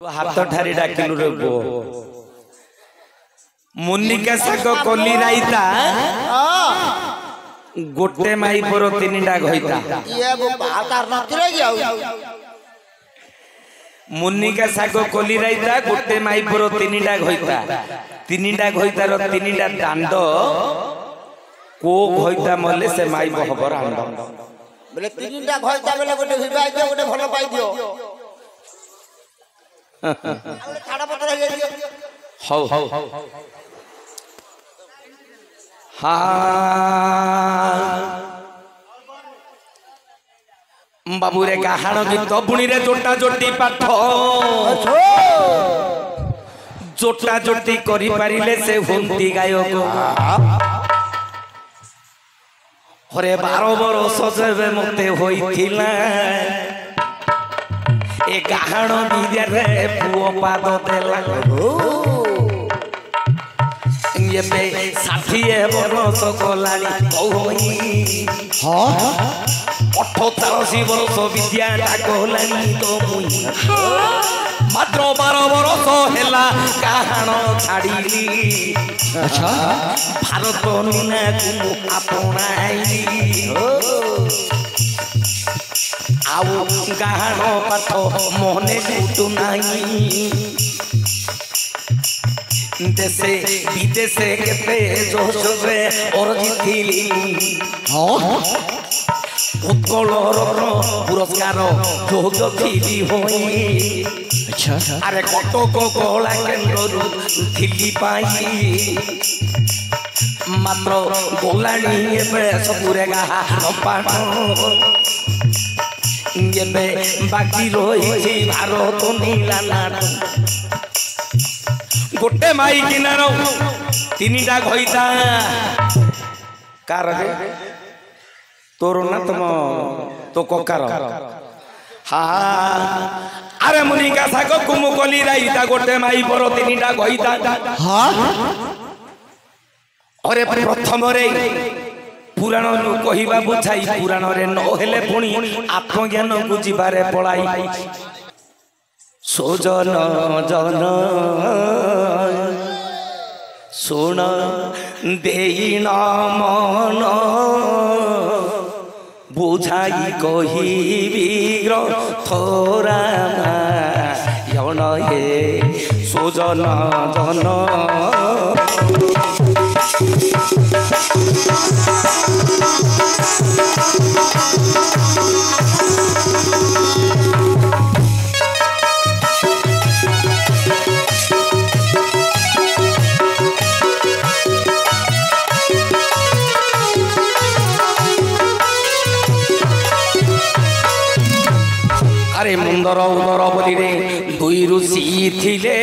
हाथ ठारी डाकिलु रे गो मुनिका साग कोली राइता गोटे माई पर तीनटा घइता ये वो बाकार नथिरे जाऊ मुनिका साग कोली राइता गोटे माई पर तीनटा घइता रो तीनटा दांड को घइता मले से माई बहबर आंड बोले तीनटा घइता बेले गोटे विवाह दियो गोटे भलो पाई दियो खाड़ा पत्र हे दियो हौ हाँ बाबू रे गाहाण गीत बुणी रे जोटा जोटी पाठ जोटा जोटी करी पारिले से हुंती गायक हरे 12 बरस जेबे मते होइथिला ए गाहाण बिद्या रे पुओ पाद देला ये पे 60 बरस गलानी कौई हां 88 वर्ष विद्या गलानी तो मुई मात्र 12 वर्ष हेला काहाण छाड़ी अच्छा भारत नुना को अपनाई आउ गाहाण पाठ मोहने गुटु नाही देशे विदेशे केते जोश रे औरजी थिली हां उत्कलर पुरस्कार जोग थिली होई अच्छा अरे कटक कला केन्द्र थिली पाई मात्र गोलानी एबे सबुरे गाहा पाठ एबे बाकी रही भारत नीला नाट गोटे माई किनार तीनटा घइता कार रे तोर ना तुम तो कोकार हाँ अरे मुनिका साग कुमुकली राइता गोटे माई पर तीनटा घइता हाँ अरे प्रथम रे पुराण कहवा बुझाई पुराण रे न हेले पुणी आत्मज्ञान को जीवारे पड़ाई सोजन जन सुन देन मन बुझाई कहिबी थोरा यन हे सोजन जन अरे मुंदर उदर बलि रे दुई ऋषि थिले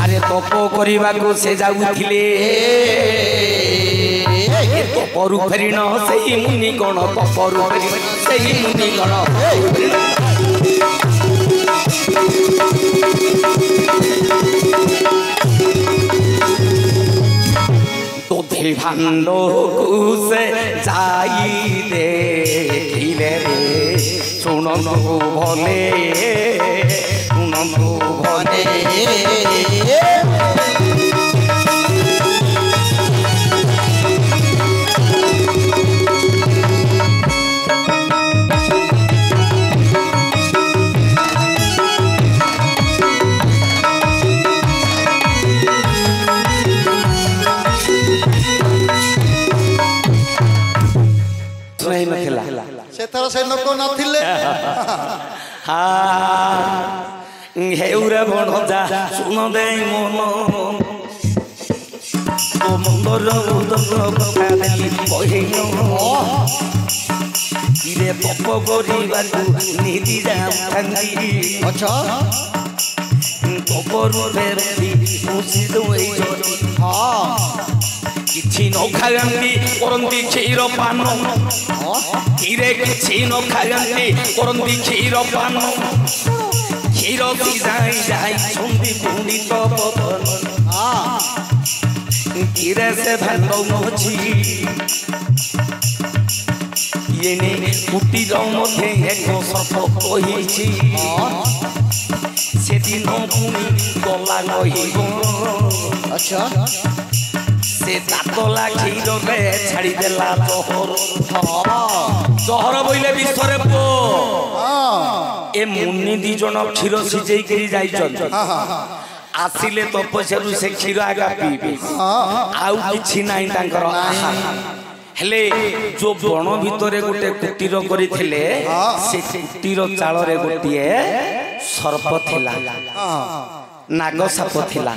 अरे तप करने को से जाउथिले तपरु फेरी न सही मुनि गण तपरु फेरी सही मुनि गण तोथे भांडो कुसे जाई देखिले रे सुननु भले सेथर से नको नथिले हां हेउरे भणजा सुन दे मन ओ मंदर उदर कथा देली कहिनो इरे पप करिबा नीति जाथंगी अच्छा कबर फेरती मुसी दोई हां किछि न खागंती करंती क्षीर पान हीरे किछि न खागंती करंती क्षीर पान क्षीर जाई जाई सुंदी पुनी तो बदन हां हीरे से भांडो मोची ଏନେ କୁଟୀର ମଧ୍ୟ ଏକ ସର୍ପ କହିଛି ସେଦିନ ପୁଣି ଗଲା କହିବ ଆଚ୍ଛା ସେ ତାତଲା କ୍ଷୀରରେ ଛାଡ଼ିଦେଲା ଜହର ବୋଇଲେ ବିଶ୍ୱରେ ପୁଅ ଏ ମୁନି ଦି ଜଣ କ୍ଷୀର ସିଝେଇକିରି ଯାଇଛନ୍ତି ଆସିଲେ ତପସ୍ୟାରୁ ସେ କ୍ଷୀର ଆଗା ପିଇବେ ଆଉ କିଛି ନାହିଁ ତାଙ୍କର ହେଲେ ଯୋଉ ବଣ ଭିତରେ ଗୋଟେ କୁଟୀର କରିଥିଲେ ସେ କୁଟୀର ଚାଳରେ ଗୋଟିଏ ସର୍ପ ଥିଲା ନାଗ ସାପ ଥିଲା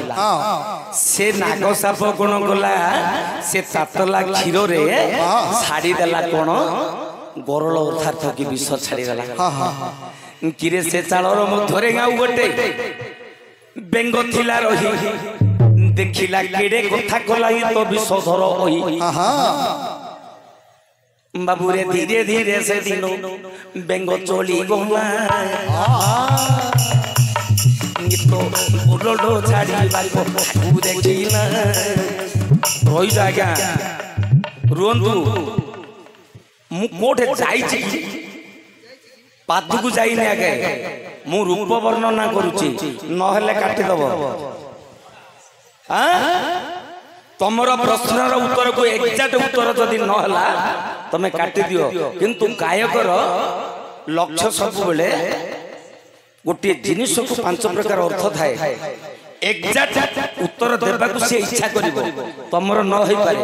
ସେ ନାଗ ସାପ କଣ କଲା ସେ ତାତଲା କ୍ଷୀରରେ ଛାଡ଼ିଦେଲା କଣ ଗରଳ ଅର୍ଥାତ କି ବିଷ ଛାଡ଼ିଦେଲା କିରେ ସେ ଚାଳର ମଧ୍ୟରେ ଆଉ ଗୋଟେ ବେଙ୍ଗ ଥିଲା ରହି ଦେଖିଲା କେଡେ କଥା କଲା ତ ବିଷଧର କହି ବାବୁରେ ଧୀରେ ଧୀରେ ସେ ଦିନ ବେଙ୍ଗ ଚଳି ଗଲା ଗୋଡ଼ ଛାଡ଼ିବାକୁ ଦେଖିଲା ରହିଛ ଆଜ୍ଞା ରୁହନ୍ତୁ ମୁଁ କୋଉଠି ଯାଇଛି ପାଦକୁ ଯାଇନି ଆଜ୍ଞା ମୁଁ ରୂପ ବର୍ଣ୍ଣନା କରୁଛି ନହେଲେ କାଟିଦବ ତମର ପ୍ରଶ୍ନର ଉତ୍ତରକୁ ଏକ୍ଜାକ୍ଟ ଉତ୍ତର ଯଦି ନହେଲା ତମେ କାଟିଦିଅ କିନ୍ତୁ ଗାୟକର ଲକ୍ଷ୍ୟ ସବୁବେଳେ ଗୋଟିଏ ଜିନିଷକୁ 5 ପ୍ରକାର ଅର୍ଥ ଥାଏ ଏକ୍ଜାକ୍ଟ ଉତ୍ତର ଦେବାକୁ ସେ ଇଚ୍ଛା କରିବ ତମର ନ ହେଇପାରେ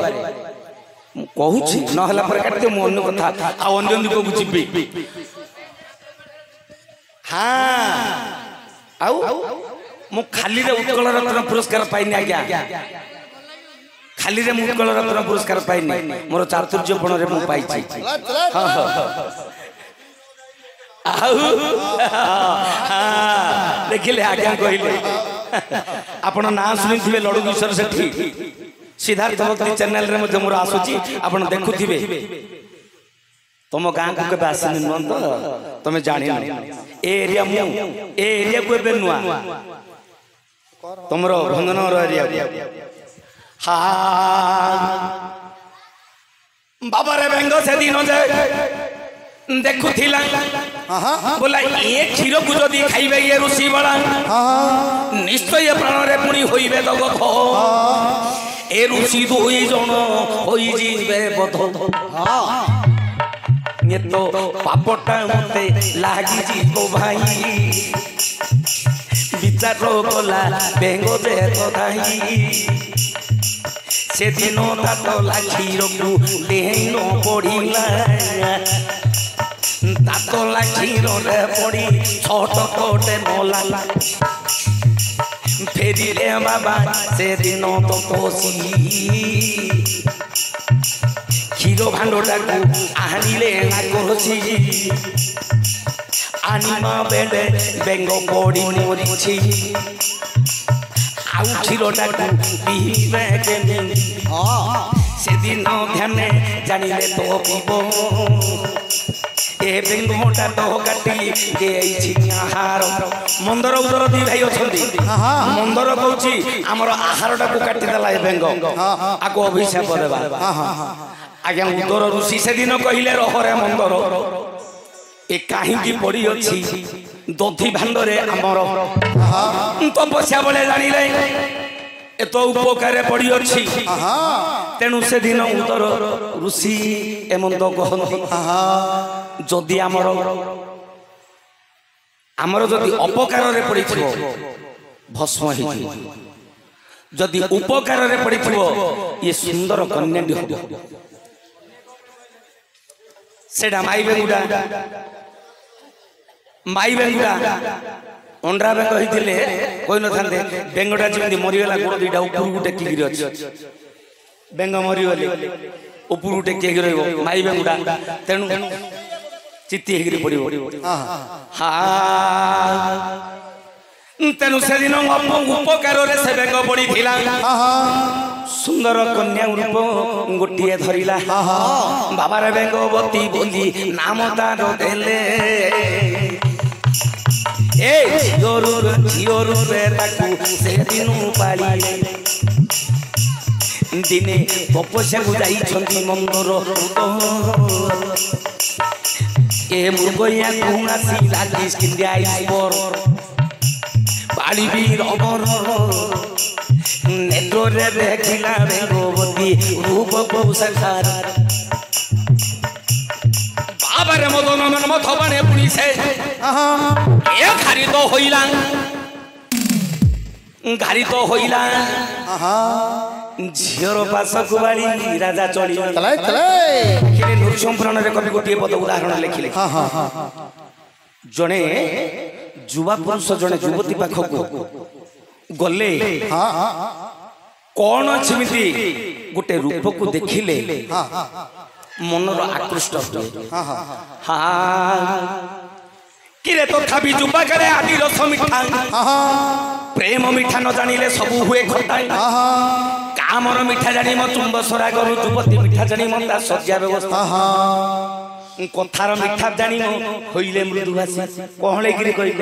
ମୁଁ କହୁଛି ନହେଲା ପରେ କାଟିଦିଅ ମୁଁ ଅନ୍ୟ କଥା ଆଉ ଅନ୍ୟ ଦିଗକୁ ଯିବି ଆଉ ମୁଁ ଖାଲିରେ ଉତ୍କଳ ରତ୍ନ ପୁରସ୍କାର ପାଇନି ଆଜ୍ଞା ଖାଲିରେ ମୁଁ ଉତ୍କଳ ରତ୍ନ ପୁରସ୍କାର ପାଇନି ମୋର ଚାତୁର୍ଯ୍ୟପଣରେ ମୁଁ ପାଇଛି ଦେଖିଲେ ଆଜ୍ଞା କହିଲେ ଆପଣ ନାଁ ଶୁଣିଥିବେ ଲଡୁ କିଶୋର ସେଠୀ ସିଦ୍ଧାର୍ଥ ଭକ୍ତି ଚ୍ୟାନେଲରେ ମଧ୍ୟ ମୋର ଆସୁଛି ଆପଣ ଦେଖୁଥିବେ ତମ ଗାଁକୁ କେବେ ଆସିନି ନୁହଁ ତ ତମେ ଜାଣିନ ଏ ଏରିଆ ମୁଁ ଏ ଏରିଆକୁ ଏବେ ନୂଆ ତମର ଭଞ୍ଜନଗର ଏରିଆ ବାବାରେ ବେଙ୍ଗ ସେଦିନ ଦେଖୁଥିଲା बोला ये क्षीर को जदि खाइबे ये ऋषि बड़ा निश्चय प्राणरे पुणी होइबे जगत ए ऋषि दुई जन होई जीवे बध ये तो पापटा मते लागी जीवो भाई विचार कला बेंग जे तथाई से दिन तातला क्षीर को देहन पड़िला तातला क्षीर रे पड़ी छटपटे मोला फेरिले बाबा से दिन तो कोसी क्षीर भांडटा को आनिले ना कोसी आनिमा बेले बेंग पड़ी मरिछि आउ क्षीरटा को पीबे केने से दिन ध्यान जानिले तो पीबो ए बेंगोटा तो काटी देइछि आहार मंदर उदर दी भाई अछंती मंदर कहूची हमर आहारटा को काटी देला ए बेंग आको अभिशाप देबा आज्ञा उदर ऋषि से दिन कहिले रहरे मंदर ए काहे की पड़ी अछि दधी भांडरे हमर तपस्या बोले जानिले ए तो उपकारे पड़ी अछि तेणु से दिन उदर ऋषि एमंद कहନ୍ତି जदि आमर जदि अपकार रे पड़िथिबो भस्म हिथि जदि उपकार रे पड़िथिबो ये सुंदर कन्या दी हो सेडा माई बेंगुडा अंडा बेंग हिथिले कोइ न थांदे बेंगडा जेमि मरि गेला गोड़ दुईटा ऊपर गुटे टेकिगिरि अछि बेंग मरि गेले ऊपर गुटे टेकिगिरि रहइबो माई बेंगुडा तेनु चित्ती हेगिरि पड़िबो तेनु से दिन उपकार रे से बेंग पड़ी थिला सुंदर कन्या रूप गोटिए धरिला बाबा रे बेंगवती बोली नाम तार देले ए झियोरू रे ताकू से दिनु पाली दिने तपस्या को जाइछंती मंदर ए मुर्गया कुणासी लागिस किंदिया आइसपर बाली वीर अमर नेत्रे देखिला बेगवती रूप कौशकार बाबारे मदन मन मथबाने पुलिसे ए घारी तो होइला झियर पासक बाड़ी राजा चली नृसिंहपुराण कवि गोटे पद उदाहरण लिखिले जड़े युवा पुरुष जड़े युवती पाखक गले कौन सेमती गोटे रूप को देखिले मनर आकृष्ट किरे तथापि जुबा करे आदि रस मिठा प्रेम मिठा न जानिले सब हुए खटा कामर मिठा जानी मो चुंब सरा करू युवती मिठा जानी मो ता सज्जा व्यवस्था कथार मिठा जानी मो होइले मृदुभाषी कहले गिरी कहि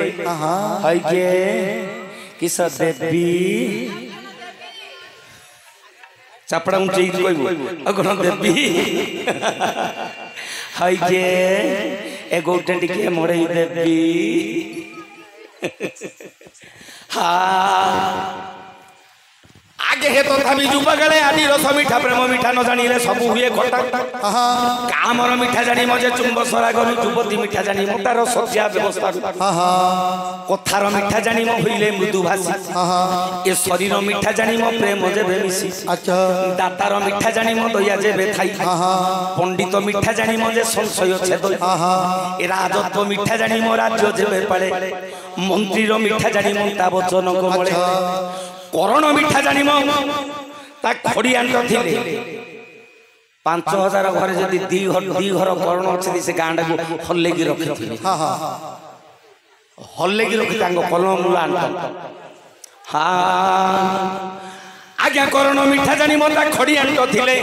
हाय के किस देवी चापड़ा ऊंचे कहबो अगण देवी हाय के ए गोटे टिके मोड़े देवी आगे हे तो तथापि जुबगले आदि रस मिठा प्रेम मिठा न जानिले सब हुए खटा कामर मिठा जानी मजे चुंब सरा करू युवती मिठा जानी मोटार सज्जा व्यवस्था कथार मिठा जानी मो होइले मृदुभाषी ए शरीर मिठा जानी मो प्रेम जेबे मिसी दातार मिठा जानी मो दया जेबे थाई पंडित मिठा जानी मो जे संशय छेद ए राजत्व मिठा जानी मो राज्य जेबे पाले मंत्री रो मिठा जानी मो ता वचन कमले करण मिठा जानी मो ता खड़ियान थिले 5000 घर जदी दी घर करण अछि से गांडा को हल्ले की रखिथिले हल्ले की रखि तांग कलम मुलान आज्ञा करण मिठा जानी मो ता खड़ियान थिले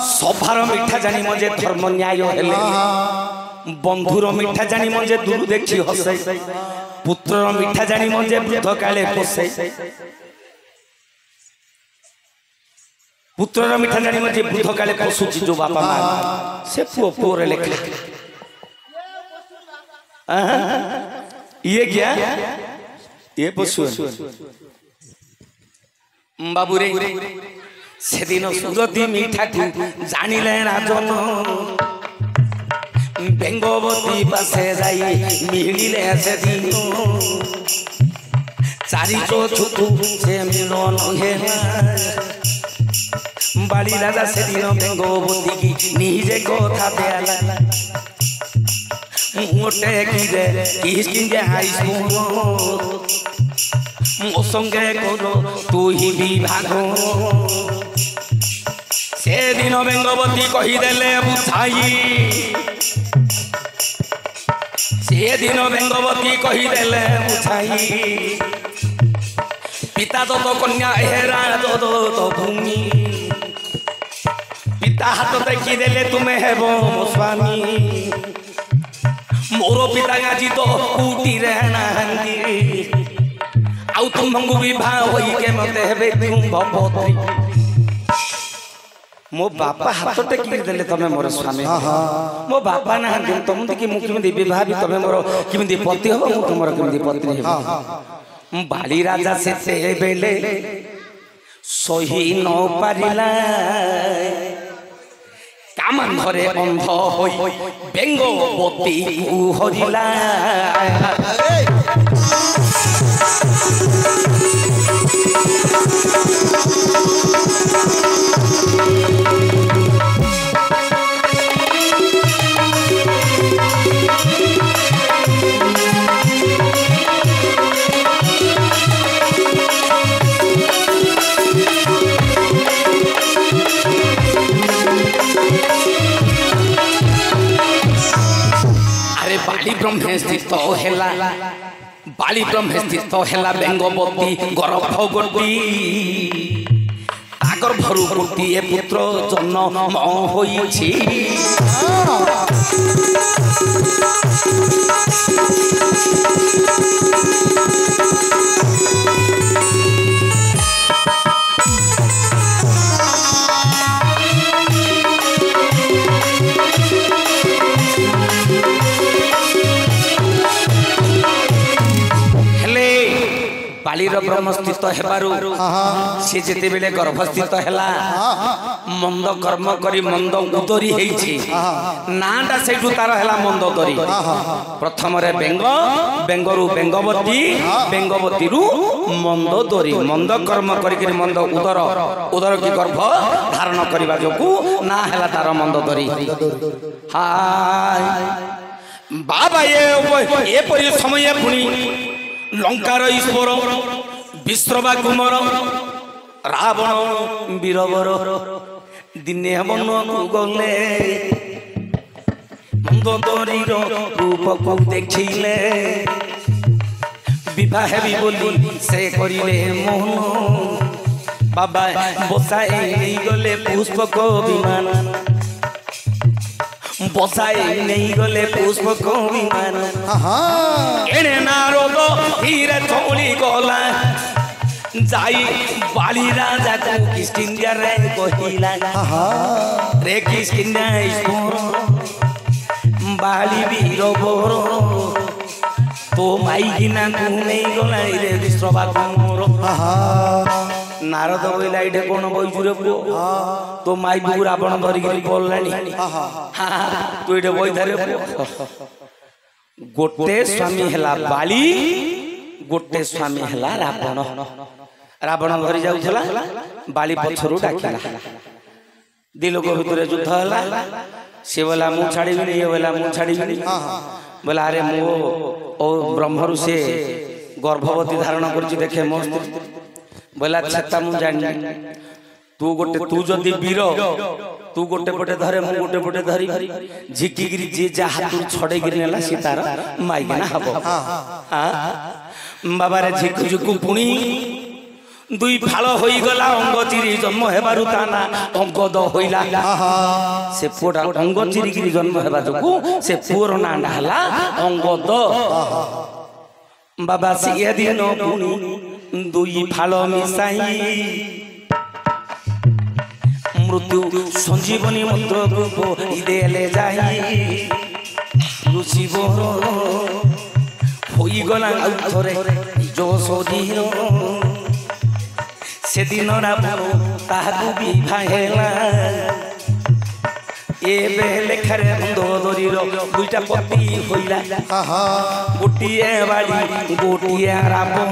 सभार मिठा जानी मो जे धर्म न्याय हेले बंधुर मिठा जानी मो जे दूर देखि हसे पुत्रर मिठा जानी मो जे वृद्ध काले पोसे पुत्रर मिठा जानी मो जे वृद्ध काले पोसुची जो बापा मां से पुओ रे लेखे ये क्या ये पशु बाबू रे से दिन सुरती मिठा को जानिले राजन बेंगवती पासे जाई मिलिले से दिन चारि छुटू से मिलन हे बाली राजा से दिन बेंगवती की निजे कथा देला मोटे की रे किसकिंगे हाइस मो संगे करो तू ही विभाग से दिन बेंगवती कही देले बुझाई से दिन बेंगवती कही देले बुझाई पिता तो कन्या हेरा तो भूमि पिता हाथ देखी देले तुम्हें हेबो स्वामी मोर पिता आज तो कूटी रहना आउ तुमको विवाह होई के मते हेबे तुम भवती मो बापा हाथ टेकी देले तमे मोर स्वामी मो बापा ना तुम देखि मु किमि विवाह भी तमे मोर किमि पति हो मु तुमर किमि पत्नी हो बाली राजा से बेले सही न पारिला कामन घरे अंध होई बेंगवती को हरिला बाली ब्रह्मे स्थित हेला बाली ब्रह्मे स्थित हेला बेंगवती गर्भवती गर्भरु गोटे पुत्र जन्म होइछि बालीर ब्रह्म स्थित हेबारु से जेते बेले गर्भस्थित हैला मंद कर्म करी मंद उदरी हेछि नाटा सेठु तार हैला मंद दरी प्रथम रे बेंग बेंगरु बेंगवती बेंगवती रु मंद दरी मंद कर्म करी मंद उदर उदर की गर्भ धारण करबा जोकु ना हैला तार मंद दरी हाय बाबा ये परि समय पुनी लंकार ईश्वर विश्रवा कुमार रावण वीरवर दिने मन गले मंदोदरीर रूप को देखिले विवाह भी बोली से करिले मोहन बाबा बसाई गले पुष्पक विमान बसाई नहीं गले पुष्पक विमान एने नारद हीरे चौली गला जाई बाली राजा को किष्किंध्या रे कहिला रे किष्किंध्या ईश्वर बाली वीरवर तो माई किना को नहीं गला रे विश्रवा कुमार नारद बोला ये कौन बईचुरे पुओ तो माई बुगुर आपण धरिक बोलानी तू ये बईधारे गोटे स्वामी हैला बाली गोटे स्वामी हैला रावण रावण धरी जाउथला बाली पछरु डाकिला दिलोक भितर युद्ध हैला से बोला मु छाड़ीबी ये बोला मु छाड़ीबी बोला अरे मो ओ ब्रह्मरु से गर्भवती धारण करछि देखे मो बोला छता मु जानी तू जदि वीर तू गोटे पटे धरे मु गोटे पटे धरी झिकी गिरी जे जा हाथ छड़े गिरी नेला सी तार माई ना हबो बाबा रे झिकु झिकु पुणी दुई फाल होई गला अंग चिरी जन्म हेबारु ताना अंगद होइला से पुरा अंग चिरी गिरी जन्म हेबा जकु से पुर नांडा हला अंगद बाबा से दिन पुणी दुई फाल मिसाई मृत्यु संजीवनी मंत्र रूप देले जाई ऋषिवर होई गला थरे जो सोधीर से दिन रावण ताहाकु विवाहेला ए लेखारे मंदोदरीर दुईटा पति होइला गोटिए बाड़ी गोटिए रावण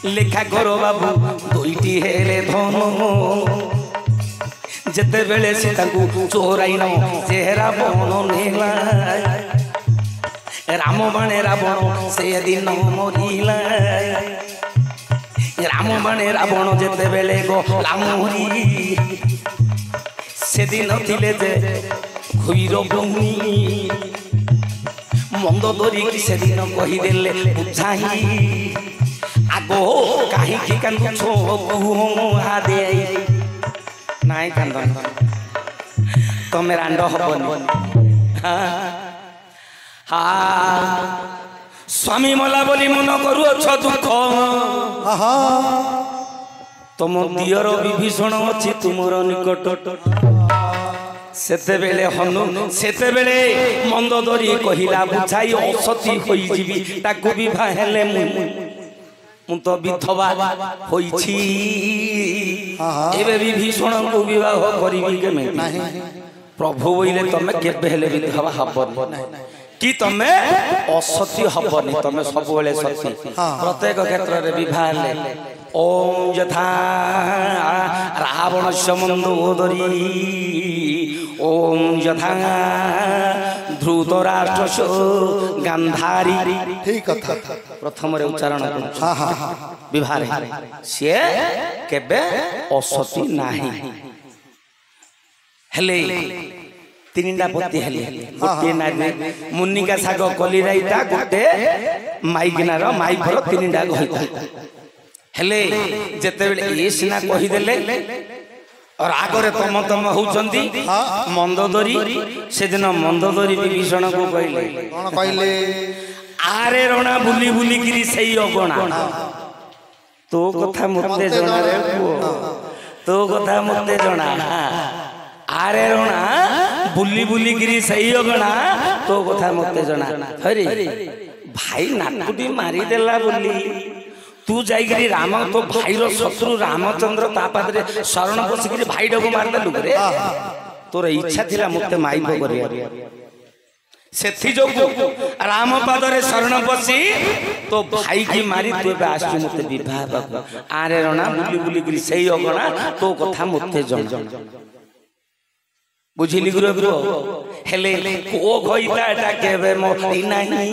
लेखा करो बाबू दुईटी हेले धन जेते बेले से ताकू चोराइन से रावण नेला राम बाणे रावण से दिन मरिला राम बाणे रावण जेते बेले गला मरी से दिन थिले जे खुईर भूमि मंदोदरी की से दिन कही देले बुझाई आगो कहीं की कांदु छो बहुहा दे नाई कांदन तमे रांड हबन हा स्वामी मला बोली मन करू छ दुख तुम दियर विभीषण अछि तुमर निकट सेते बेले हनु सेते बेले मंदोदरी कहिला बुझाई असती होई जीवी ताकू विवाह हेले मु तो विधवा होईछि एबे विभीषण को विवाह करिबी के नहीं प्रभु बोले तमे केबे हेले विधवा हबन कि तमे असती हबनी तमे सब बेले सती प्रत्येक क्षेत्र रे विवाह ले ओम यथा रावण मंदोदरी ओम यथा धृतराष्ट्र गांधारी ठीक कथा प्रथम रे उच्चारण विवाह से केबे असती नाही हेले तीनटा पति हेले गोटे नारी मुनिका साग कलिराइटा गोटे माइकिनार माई भर तीनटा गहिता हेले जेते बेले ए सिना कहि देले और आगरे तम तम होउचंदी मंदोदरी से दिन मंदोदरी विभीषण को कहले कोन कहले आरे रोना बुली बुली गिरी सही अगणा तो कथा मते जणा रे पुओ तो कथा मते जणा आरे रोना बुली बुली गिरी सही अगणा तो कथा मते जणा हरि भाई नाकुटी मारिदेला बोली तू जाइकरी राम तो भाईर शत्रु रामचंद्र ता पादरे शरण बसिकरी भाई डगो मारदेलु रे तोर इच्छा थिला मते माइबो करिया सेथि जो राम पादरे शरण बसी तो भाई की मारी तू बे आसु मते विवाह बाबू आरे रणा बुली बुली करी सेई अगणा तो कथा मते जण बुझिली गुरु गुरु हेले को गइता एटा केबे मोई नाही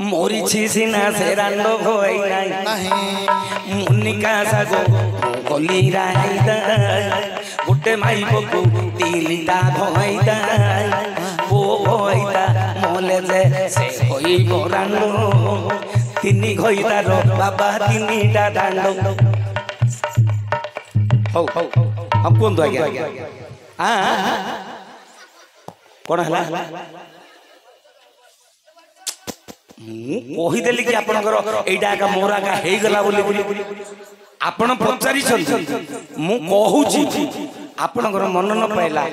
मोरी छी सिना से रांडो होई नाही मुनिका सागो गली राईदा गुटे माई बकु तीनटा भइदा ओ भइदा मोले जे से होई रांडो तिनी गइता रो बाबा तीनटा दांडो हो हम कोन दो गया कौन है कहीदेली कि आपणकर एटा का मोरा का हे गला बोली आपण पचारि मु कहूची आपणकर मन न पाइला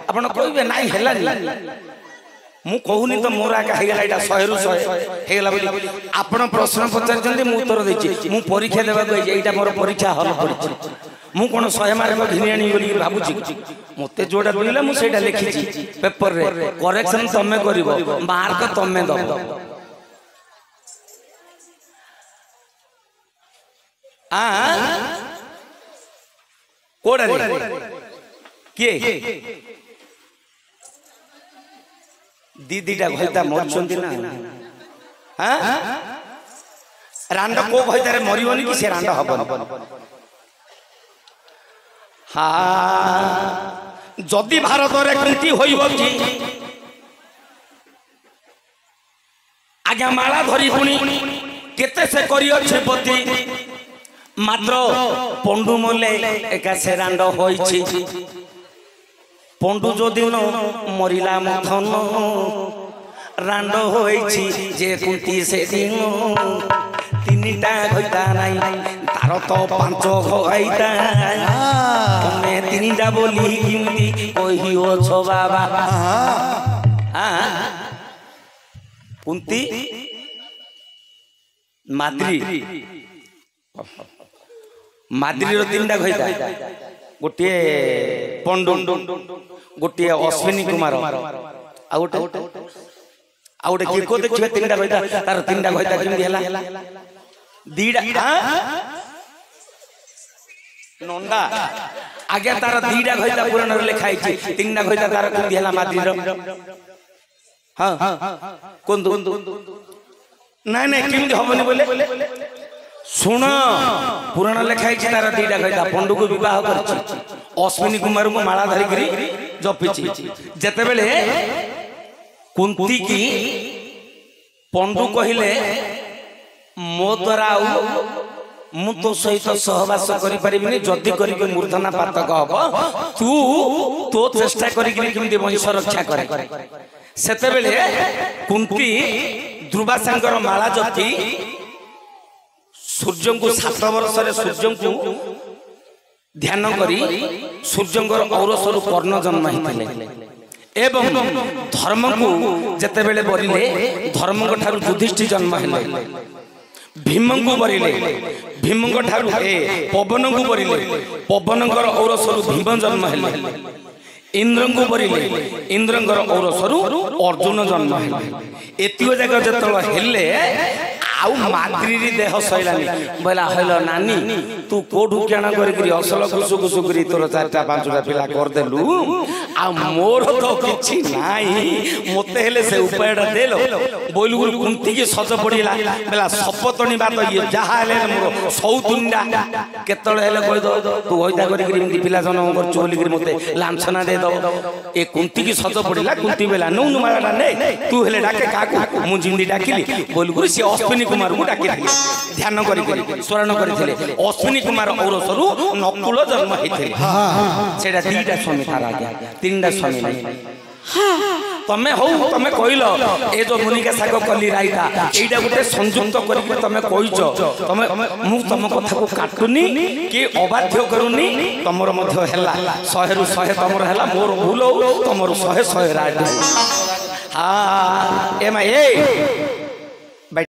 आपण कहबे नाही हेला मु कहूनी तो मोरा का हे गला एटा 100 रु 100 हे गला बोली आपण प्रश्न पचारि छथि मु उत्तर देछि मु परीक्षा देबा एटा मोर परीक्षा हल पड़छि मु कोन 100 मार्क घिनी आनी बोली भाबुची मते जोडा बोलिला मु सेटा लिखिची पेपर रे करेक्शन तमे करिवो मार्क तमे दबो कोडा रे के दीदीटा भइता मरछंती ना रांड को भइता रे मरिवनी कि से रांड हबन जदि भारत रे कुंती होइबो कि आज्ञा माला धरी पुणी केते से करियो छेपति मात्र पंडु मोले एका से रांड होइछि पंडु जो दिन मरिला मथन रांड होइछि जे कुंती से दिन तीनटा गइता नाई तार तो पांच गइता तमे तीनटा बोली किमती कहियो छ बाबा कुंती माद्री माद्री रो तीनटा गइता गोटे पंडु गोटे अश्विनी कुमार आ गोटे के को देखिबे तीनटा गइता तार तीनटा गइता किमती हला दीडा नंदा आगे तार दीडा गइता पुराण रे लिखाई छी तीनटा गइता तार किमती हला माद्री रो हां कोन दो नहीं नहीं किमती हबनी बोले सुन पुराण लिखाई छी तार दीडा गइता पंडु को विवाह करछि अश्विनी कुमार को माला धरि करी जपिछि जते बेले कुंती की पंडु कहिले मो द्वारा मु तो सहित सहवास करि परिबिनी जदि करि मूर्धना पातक हब तू तो चेष्टा करि किमती वंश रक्षा करे सेते बेले कुंती ध्रुवासांकर माला जति सूर्य को 7 वर्ष रे सूर्य को ध्यान करी सूर्यंकर औरसरु कर्ण जन्म हिथिले एवं धर्म को जते बेले बरिले धर्म को ठारू युधिष्ठिर जन्म हेले भीम को बरिले भीम को ठारू पवन को बरिले पवनकर औरसरु भीम जन्म हेले इंद्र को बरिले इंद्रंकर औरसरु अर्जुन जन्म हेले एतियो जगह जतल हेले आउ माद्री देह सैलानी बोला हलो नानी तू कोठू केना करी असल खुसु खुसु करी तोर 4टा 5टा पिला कर देलु आ मोर तो किछि नाही मते हेले से उपायडा देलो बोलु कुंती के सज पड़िला बोला सपतणी बात ये जहा हेले मोर सौतुंडा केतळ हेले कहि दो तू होइदा करी इमती पिला जन्म कर चोली करी मते लांछना दे दो ए कुंती की सज पड़िला कुंती बेला नु माला नै तू हेले डाके काकू मु जिंदी डाकिली बोलु से अश्विनी कुमार को डाके ध्यान करी स्मरण करथिले अश्विनी कुमार औरसरु नकुल जन्म हिथिले सेटा दीटा स्वामी तार आज्ञा तीनटा स्वामी नै तमे हो तमे कहिलो ए जो मुनिका सागो कली राइता एटा गुटे संयुक्त करि तमे कहिचो तमे मु तम कथा को काटुनी कि अबाध्य करूनी तमरो मध्य हैला 100 रु 100 तमरो हैला मोर भूल हो तमरो 100 100 राइट हां एमा ए